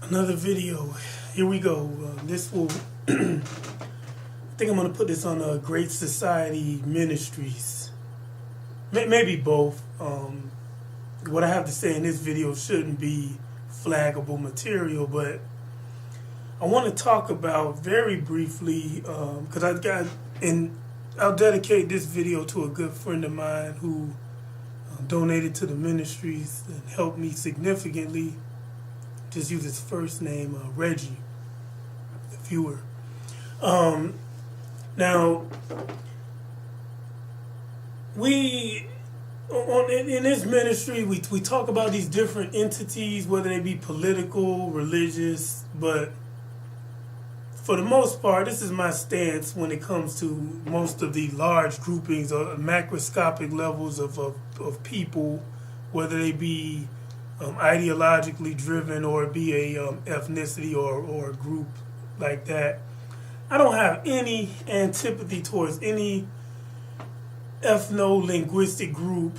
Another video. Here we go. This will. I think I'm gonna put this on Great Society Ministries. Maybe both. What I have to say in this video shouldn't be flaggable material, but I want to talk about very briefly because I'll dedicate this video to a good friend of mine who donated to the ministries and helped me significantly. Just use his first name, Reggie, the viewer. Now, we in this ministry we talk about these different entities, whether they be political, religious, but for the most part, this is my stance when it comes to most of the large groupings or macroscopic levels of people, whether they be ideologically driven or be a ethnicity or a group like that. I don't have any antipathy towards any ethno-linguistic group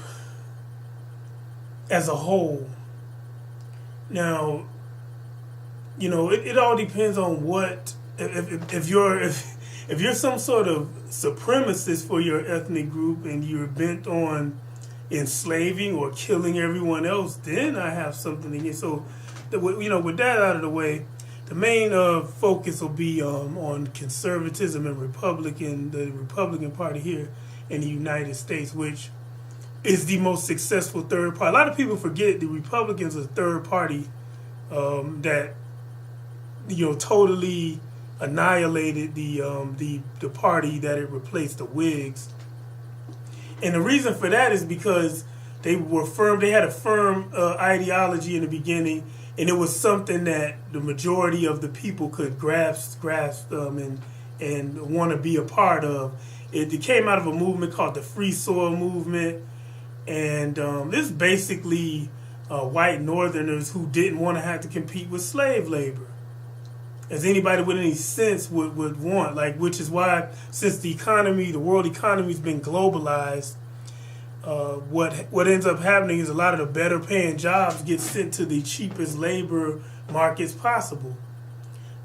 as a whole. Now, it all depends on what if you're some sort of supremacist for your ethnic group and you're bent on enslaving or killing everyone else, then I have something against. So, with that out of the way, the main focus will be on conservatism and the Republican Party here in the United States, which is the most successful third party. A lot of people forget the Republicans are a third party that totally annihilated the party that it replaced, the Whigs. And the reason for that is because they had a firm ideology in the beginning, and it was something that the majority of the people could grasp and want to be a part of. It came out of a movement called the Free Soil Movement, and this is basically white Northerners who didn't want to have to compete with slave labor, as anybody with any sense would want. Which is why, since the world economy has been globalized, what ends up happening is a lot of the better paying jobs get sent to the cheapest labor markets possible.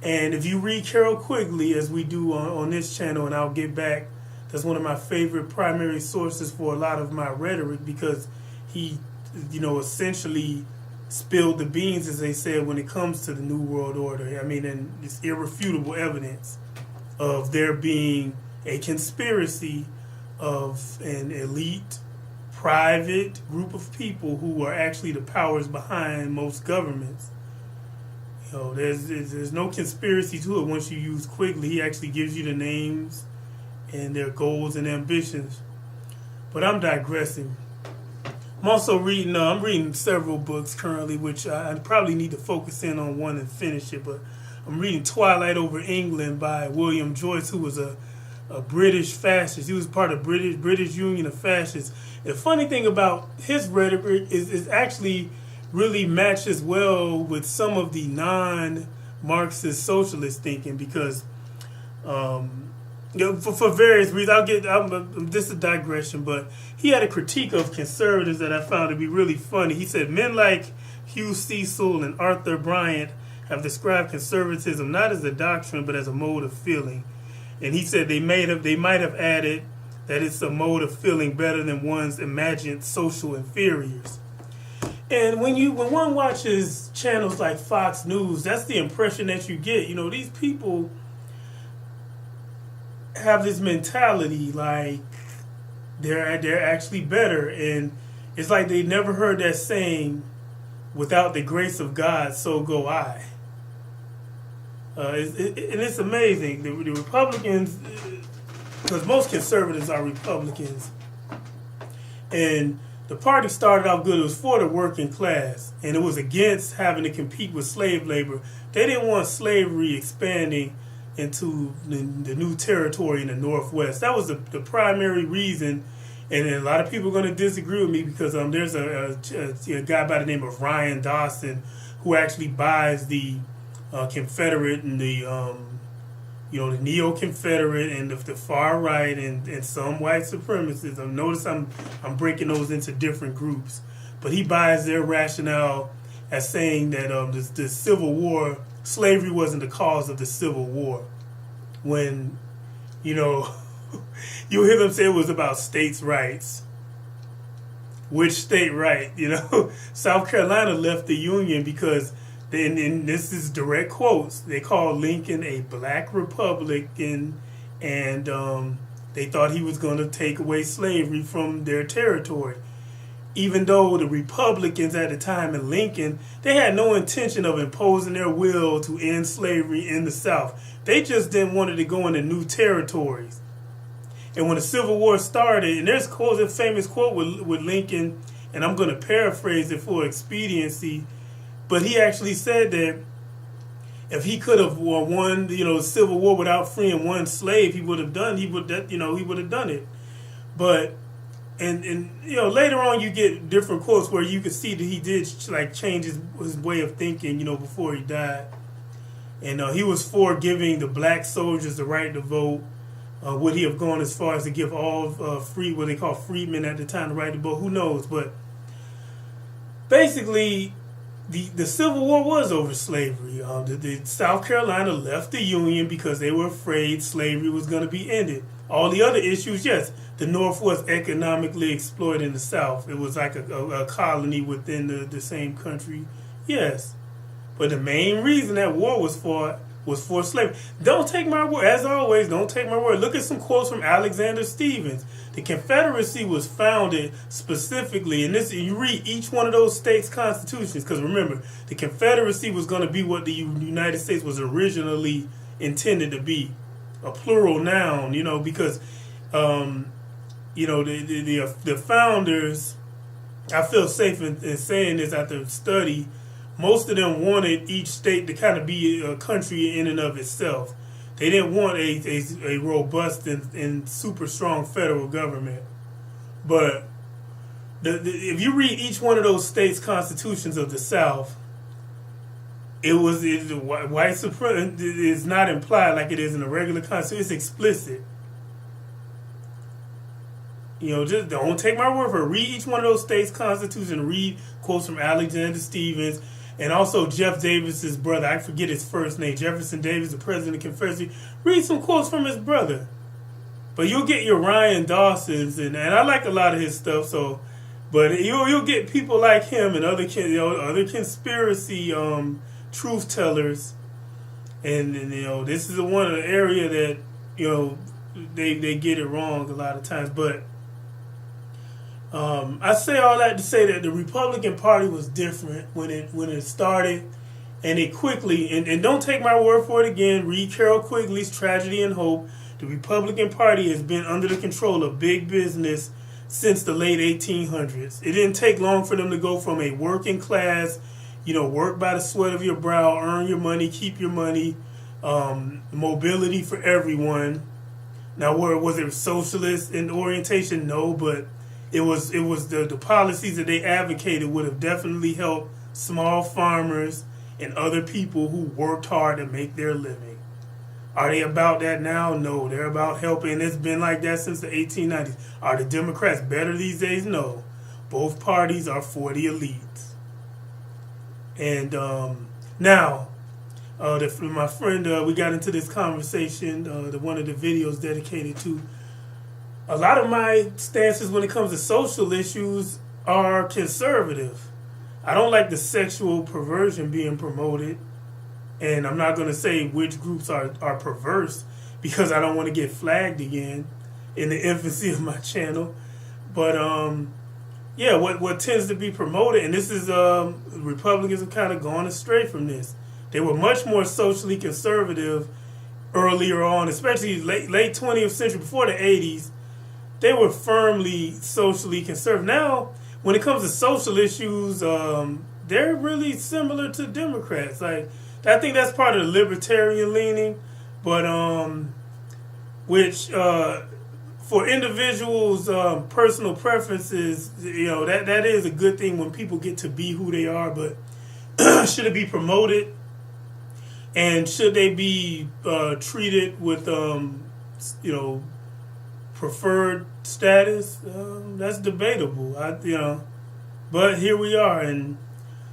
And if you read Carroll Quigley, as we do on this channel, and I'll get back, that's one of my favorite primary sources for a lot of my rhetoric, because he, essentially spilled the beans, as they said, when it comes to the New World Order. I mean, and it's irrefutable evidence of there being a conspiracy of an elite, private group of people who are actually the powers behind most governments. There's no conspiracy to it once you use Quigley. He actually gives you the names and their goals and ambitions. But I'm digressing. I'm also reading several books currently, which I probably need to focus in on one and finish it. But I'm reading Twilight Over England by William Joyce, who was a British fascist. He was part of British Union of Fascists. The funny thing about his rhetoric is actually really matches well with some of the non-Marxist socialist thinking, because for various reasons. This is a digression, but he had a critique of conservatives that I found to be really funny. He said, men like Hugh Cecil and Arthur Bryant have described conservatism not as a doctrine but as a mode of feeling. And he said they might have added that it's a mode of feeling better than one's imagined social inferiors. And when one watches channels like Fox News, that's the impression that you get. These people have this mentality like they're actually better, and it's like they never heard that saying, "Without the grace of God, so go I." And it's amazing. The Republicans, because most conservatives are Republicans, and the party started out good. It was for the working class, and it was against having to compete with slave labor. They didn't want slavery expanding into the new territory in the Northwest. That was the primary reason. And a lot of people are going to disagree with me, because there's a guy by the name of Ryan Dawson who actually buys the Confederate and the the neo-Confederate and the far right and some white supremacists. Notice I'm breaking those into different groups, but he buys their rationale as saying that the Civil War, slavery wasn't the cause of the Civil War. When, you know, you hear them say it was about states' rights. Which state right? You know, South Carolina left the Union because, and this is direct quotes, they called Lincoln a black Republican, and they thought he was going to take away slavery from their territory. Even though the Republicans at the time in Lincoln, they had no intention of imposing their will to end slavery in the South. They just didn't want it to go into new territories. And when the Civil War started, and there's a famous quote with Lincoln, and I'm going to paraphrase it for expediency, but he actually said that if he could have won, the Civil War without freeing one slave, he would have done it. But and later on you get different quotes where you can see that he did change his way of thinking, before he died. And he was for giving the black soldiers the right to vote. Would he have gone as far as to give all what they call freedmen at the time the right to vote? Who knows? But basically, the Civil War was over slavery. The South Carolina left the Union because they were afraid slavery was going to be ended. All the other issues, yes, the North was economically exploiting the South. It was like a colony within the same country, yes. But the main reason that war was fought was for slavery. Don't take my word. As always, don't take my word. Look at some quotes from Alexander Stephens. The Confederacy was founded specifically, and you read each one of those states' constitutions, because remember, the Confederacy was going to be what the United States was originally intended to be, a plural noun, because, the founders, I feel safe in saying this after study, most of them wanted each state to kind of be a country in and of itself. They didn't want a robust and super strong federal government. But if you read each one of those states' constitutions of the South, white supremacy is not implied like it is in a regular constitution. It's explicit. Just don't take my word for it. Read each one of those states' constitutions. Read quotes from Alexander Stephens. And also Jeff Davis's brother, I forget his first name, Jefferson Davis, the president of the Confederacy. Read some quotes from his brother. But you'll get your Ryan Dawson's, and I like a lot of his stuff. So, but you'll get people like him and other conspiracy truth tellers, and this is one of the area that they get it wrong a lot of times. But I say all that to say that the Republican Party was different when it started, and it quickly, and don't take my word for it again, read Carroll Quigley's Tragedy and Hope. The Republican Party has been under the control of big business since the late 1800s. It didn't take long for them to go from a working class, work by the sweat of your brow, earn your money, keep your money, mobility for everyone. Now, was it socialist in orientation? No, but it was the policies that they advocated would have definitely helped small farmers and other people who worked hard to make their living. Are they about that now? No, they're about helping. It's been like that since the 1890s. Are the Democrats better these days? No. Both parties are for the elites. And now, my friend, we got into this conversation, one of the videos dedicated to a lot of my stances when it comes to social issues are conservative. I don't like the sexual perversion being promoted. And I'm not going to say which groups are perverse because I don't want to get flagged again in the infancy of my channel. But, what tends to be promoted, and this is, Republicans have kind of gone astray from this. They were much more socially conservative earlier on, especially late 20th century, before the 80s. They were firmly socially conservative. Now, when it comes to social issues, they're really similar to Democrats. I think that's part of the libertarian leaning, but for individuals' personal preferences, that is a good thing when people get to be who they are. But should it be promoted, and should they be treated with preferred status? That's debatable. But here we are, and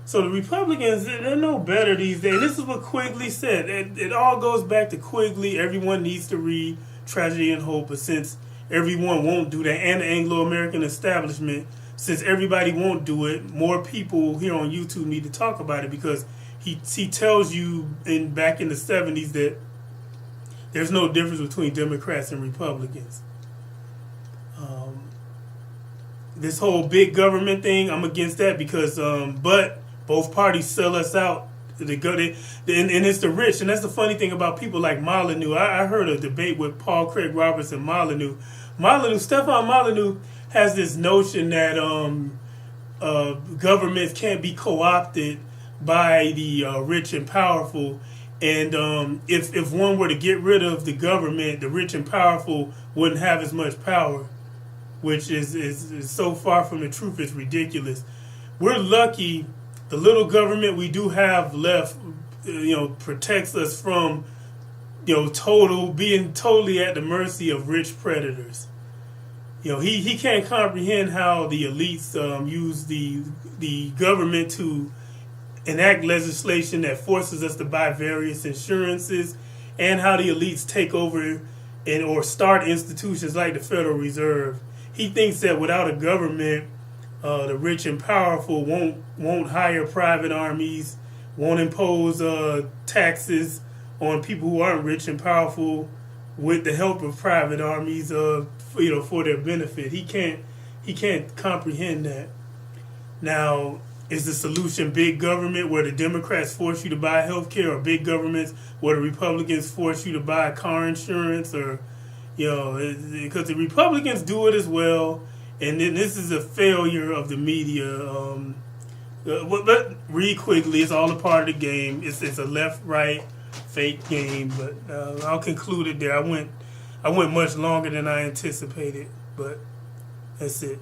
So the Republicans, they're no better these days. This is what Quigley said. It all goes back to Quigley. Everyone needs to read Tragedy and Hope, but since everyone won't do that, and the Anglo-American establishment, since everybody won't do it, more people here on YouTube need to talk about it, because he tells you back in the 70s that there's no difference between Democrats and Republicans. This whole big government thing, I'm against that, because but both parties sell us out. And it's the rich, and that's the funny thing about people like Molyneux. I heard a debate with Paul Craig Roberts and Molyneux. Stefan Molyneux has this notion that governments can't be co-opted by the rich and powerful, and if one were to get rid of the government, the rich and powerful wouldn't have as much power, which is so far from the truth. It's ridiculous. We're lucky. The little government we do have left, protects us from, being totally at the mercy of rich predators. He can't comprehend how the elites use the government to enact legislation that forces us to buy various insurances, and how the elites take over or start institutions like the Federal Reserve. He thinks that without a government, the rich and powerful won't hire private armies, won't impose taxes on people who aren't rich and powerful with the help of private armies, for their benefit. He can't comprehend that. Now, is the solution big government, where the Democrats force you to buy health care, or big governments where the Republicans force you to buy car insurance, or because the Republicans do it as well, and then this is a failure of the media. But read Quigley. It's all a part of the game. It's a left-right fake game. But I'll conclude it there. I went much longer than I anticipated, but that's it.